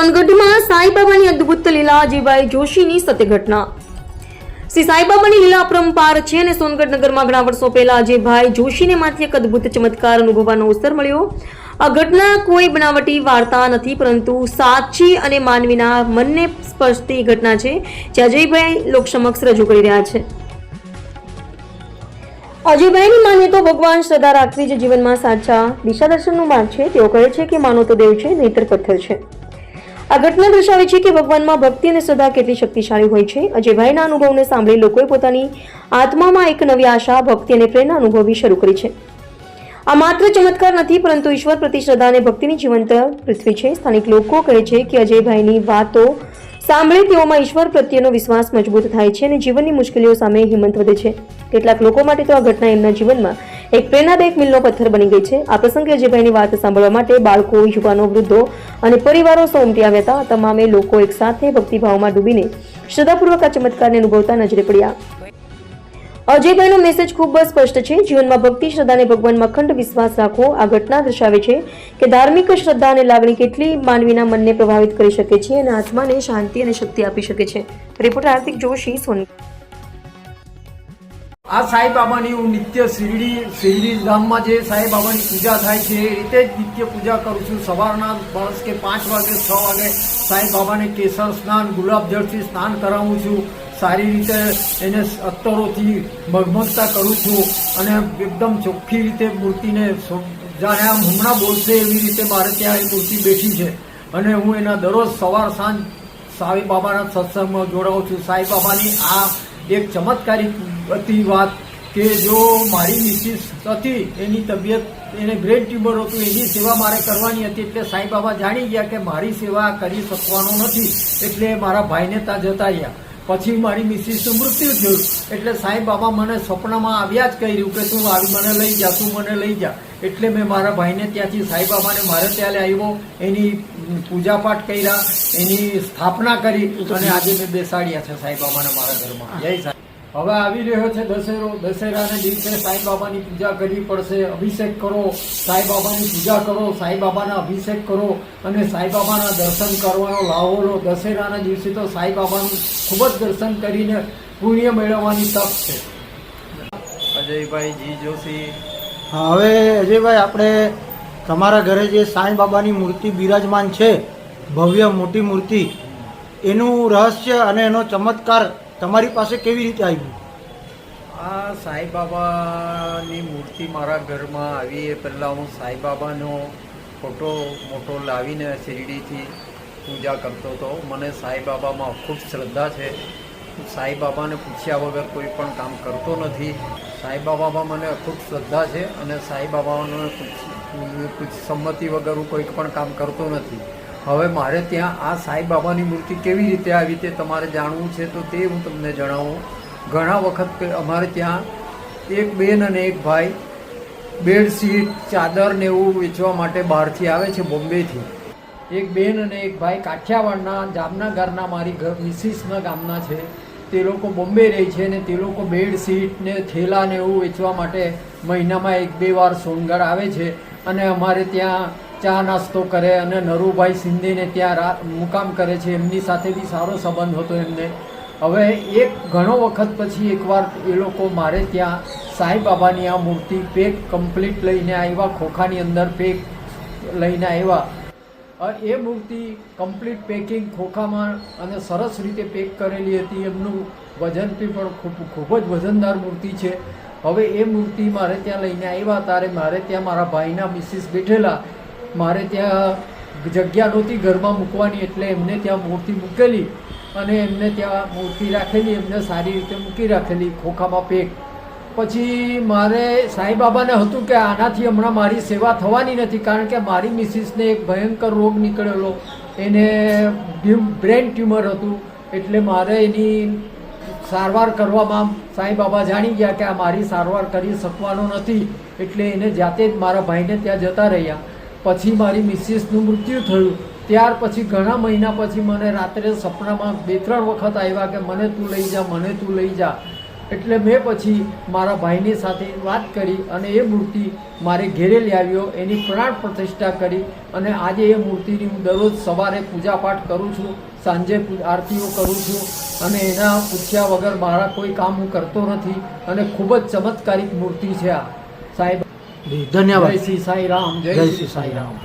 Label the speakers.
Speaker 1: સોનગઢમાં સાંઈબાબાની અદ્ભુત લીલા અજયભાઈ જોશીની સત્ય ઘટના। શ્રી સાંઈબાબાની લીલા અપરંપાર છે અને સોનગઢ નગરમાં ઘણા વર્ષો પહેલા અજયભાઈ જોશીને માંથી એક અદ્ભુત ચમત્કાર અનુભવવાનો અવસર મળ્યો। આ ઘટના કોઈ બનાવટી વાર્તા નથી, પરંતુ સાચી અને માનવીના મનને સ્પર્શતી ઘટના છે, જે અજયભાઈ લોક સમક્ષ રજૂ કરી રહ્યા છે। અજયભાઈની માને તો ભગવાન શ્રદ્ધા રાખવી જ જીવનમાં સાચા દિશાદર્શનનો માર્ગ છે। તેઓ કહે છે કે માનો તો દેવ છે, નહીતર પથ્થર છે। આ ઘટના દર્શાવે છે કે ભગવાનમાં ભક્તિ અને શ્રદ્ધા કેટલી શક્તિશાળી હોય છે। અજયભાઈના અનુભવને સાંભળી લોકોએ પોતાની આત્મામાં એક નવી આશા, ભક્તિ અને પ્રેરણા અનુભવવી શરૂ કરી છે। આ માત્ર ચમત્કાર નથી, પરંતુ ઈશ્વર પ્રતિ શ્રદ્ધા અને ભક્તિની જીવંત પૃથ્વી છે। સ્થાનિક લોકો કહે છે કે અજયભાઈની વાતો સાંભળી તેઓમાં ઈશ્વર પ્રત્યેનો વિશ્વાસ મજબૂત થાય છે અને જીવનની મુશ્કેલીઓ સામે હિંમત વધે છે। કેટલાક લોકો માટે તો આ ઘટના એમના જીવનમાં એક પ્રેરણાદાયક મીલનો પથ્થર બની ગઈ છે। આ પ્રસંગે અજયભાઈની વાત સાંભળવા માટે બાળકો, યુવાનો, વૃદ્ધો અને પરિવારો સૌ ઉમટી આવ્યા હતા। તમામે લોકો એક સાથે ભક્તિભાવમાં ડૂબીને શ્રદ્ધાપૂર્વક આ ચમત્કારને અનુભવતા નજરે પડ્યા। અજયભાઈનો મેસેજ ખૂબ સ્પષ્ટ છે, જીવનમાં ભક્તિ, શ્રદ્ધા અને ભગવાનમાં અખંડ વિશ્વાસ રાખો। આ ઘટના દર્શાવે છે કે ધાર્મિક શ્રદ્ધા અને લાગણી કેટલી માનવીના મનને પ્રભાવિત કરી શકે છે અને આત્માને શાંતિ અને શક્તિ આપી શકે છે। રિપોર્ટર હાર્દિક જોશી, સોનગઢ।
Speaker 2: આ સાંઈબાબાની હું નિત્ય શિરડી ધામમાં જે સાંઈબાબાની પૂજા થાય છે એ રીતે જ નિત્ય પૂજા કરું છું। સવારના બસ કે 5 વાગે 6 વાગે સાંઈબાબાને કેસર સ્નાન, ગુલાબજળથી સ્નાન કરાવું છું। સારી રીતે એને અત્તરોથી મગમગતા કરું છું અને એકદમ ચોખ્ખી રીતે મૂર્તિને જાણે આમ હમણાં બોલશે એવી રીતે મારે ત્યાં એ મૂર્તિ બેઠી છે અને હું એના દરરોજ સવાર સાંજ સાંઈબાબાના સત્સંગમાં જોડાઉં છું। સાંઈબાબાની આ એક ચમત્કારિક હતી વાત કે જો મારી મિસિસ હતી, એની તબિયત, એને બ્રેન ટ્યુમર હતું, એની સેવા મારે કરવાની હતી, એટલે સાંઈબાબા જાણી ગયા કે મારી સેવા કરી શકવાનો નથી, એટલે મારા ભાઈને ત્યાં જતા રહ્યા। પછી મારી મિસિસનું મૃત્યુ થયું, એટલે સાંઈબાબા મને સપનામાં આવ્યા જ કહ્યું કે તું આવી મને લઈ જા, તું મને લઈ જા। એટલે મેં મારા ભાઈને ત્યાંથી સાંઈબાબાને મારે ત્યાં આવ્યો, એની પૂજાપાઠ કર્યા, એની સ્થાપના કરી અને આજે મેં બેસાડ્યા છે સાંઈબાબાને મારા ઘરમાં। જય સાંઈ। હવે આવી રહ્યો છે દશેરો, દશેરાના દિવસે સાંઈબાબાની પૂજા કરવી પડશે। અભિષેક કરો, સાંઈબાબાની પૂજા કરો, સાંઈબાબાના અભિષેક કરો અને સાંઈબાબાના દર્શન કરવાનો લાવો લો। દશેરાના દિવસે તો સાંઈબાબાનું ખૂબ જ દર્શન કરીને પુણ્ય મેળવવાની તક છે। અજયભાઈ જી જોશી।
Speaker 3: હા, હવે અજયભાઈ, આપણે તમારા ઘરે જે સાંઈબાબાની મૂર્તિ બિરાજમાન છે, ભવ્ય મોટી મૂર્તિ, એનું રહસ્ય અને એનો ચમત્કાર તમારી પાસે કેવી રીતે આવ્યું?
Speaker 2: આ સાંઈબાબાની મૂર્તિ મારા ઘરમાં આવી એ પહેલાં હું સાંઈબાબાનો ફોટો મોટો લાવીને શિરડીથી પૂજા કરતો હતો। મને સાંઈબાબામાં ખૂબ શ્રદ્ધા છે। હું સાંઈબાબાને પૂછ્યા વગર કોઈ પણ કામ કરતો નથી। સાંઈબાબામાં મને ખૂબ શ્રદ્ધા છે અને સાંઈબાબાને સંમતિ વગર હું કોઈ પણ કામ કરતો નથી। હવે મારે ત્યાં આ સાંઈબાબાની મૂર્તિ કેવી રીતે આવી તે તમારે જાણવું છે તો તે હું તમને જણાવું। ઘણા વખત અમારે ત્યાં એક બેન અને એક ભાઈ બેડશીટ, ચાદર ને એવું વેચવા માટે બહારથી આવે છે, બોમ્બેથી। એક બેન અને એક ભાઈ કાઠિયાવાડના જામનગરના મારી મિસિસના ગામના છે, તે લોકો બોમ્બે રહે છે અને તે લોકો બેડશીટ ને થેલા ને એવું વેચવા માટે મહિનામાં 1-2 વાર સોનગઢ આવે છે અને અમારે ત્યાં ચા નાસ્તો કરે અને નરુભાઈ શિંદેને ત્યાં મુકામ કરે છે, એમની સાથે બી સારો સંબંધ હતો એમને। હવે એક ઘણો વખત પછી એકવાર એ લોકો મારે ત્યાં સાંઈબાબાની આ મૂર્તિ પેક કમ્પ્લીટ લઈને આવ્યા, ખોખાની અંદર પેક લઈને આવ્યા। એ મૂર્તિ કમ્પ્લીટ પેકિંગ ખોખામાં અને સરસ રીતે પેક કરેલી હતી। એમનું વજન પણ ખૂબ જ વજનદાર મૂર્તિ છે। હવે એ મૂર્તિ મારે ત્યાં લઈને આવ્યા ત્યારે મારે ત્યાં મારા ભાઈના મિસિસ બેઠેલા, મારે ત્યાં જગ્યા નહોતી ઘરમાં મૂકવાની, એટલે એમને ત્યાં મૂર્તિ મૂકેલી અને એમને ત્યાં મૂર્તિ રાખેલી, એમને સારી રીતે મૂકી રાખેલી ખોખામાં પેક। પછી મારે સાંઈબાબાને હતું કે આનાથી હમણાં મારી સેવા થવાની નથી, કારણ કે મારી મિસિસને એક ભયંકર રોગ નીકળેલો, એને બ્રેન ટ્યુમર હતું, એટલે મારે એની સારવાર કરવામાં સાંઈબાબા જાણી ગયા કે આ મારી સારવાર કરી શકવાનો નથી, એટલે એને જાતે જ મારા ભાઈને ત્યાં જતા રહ્યા। પછી મારી મિસિસનું મૃત્યુ થયું। ત્યાર પછી ઘણા મહિના પછી મને રાત્રે સપનામાં 2-3 વખત આવ્યા કે મને તું લઈ જા, મને તું લઈ જા। એટલે મેં પછી મારા ભાઈની સાથે વાત કરી અને એ મૂર્તિ મારે ઘેરે લઈ આવ્યો, એની પ્રાણ પ્રતિષ્ઠા કરી અને આજે એ મૂર્તિની હું દરરોજ સવારે પૂજાપાઠ કરું છું, સાંજે આરતીઓ કરું છું અને એના પૂછ્યા વગર મારા કોઈ કામ હું કરતો નથી અને ખૂબ જ ચમત્કારિક મૂર્તિ છે આ સાહેબ.
Speaker 3: ધન્યવાદ.
Speaker 2: જય શ્રી સાઈ રામ, જય શ્રી સાઈ રામ.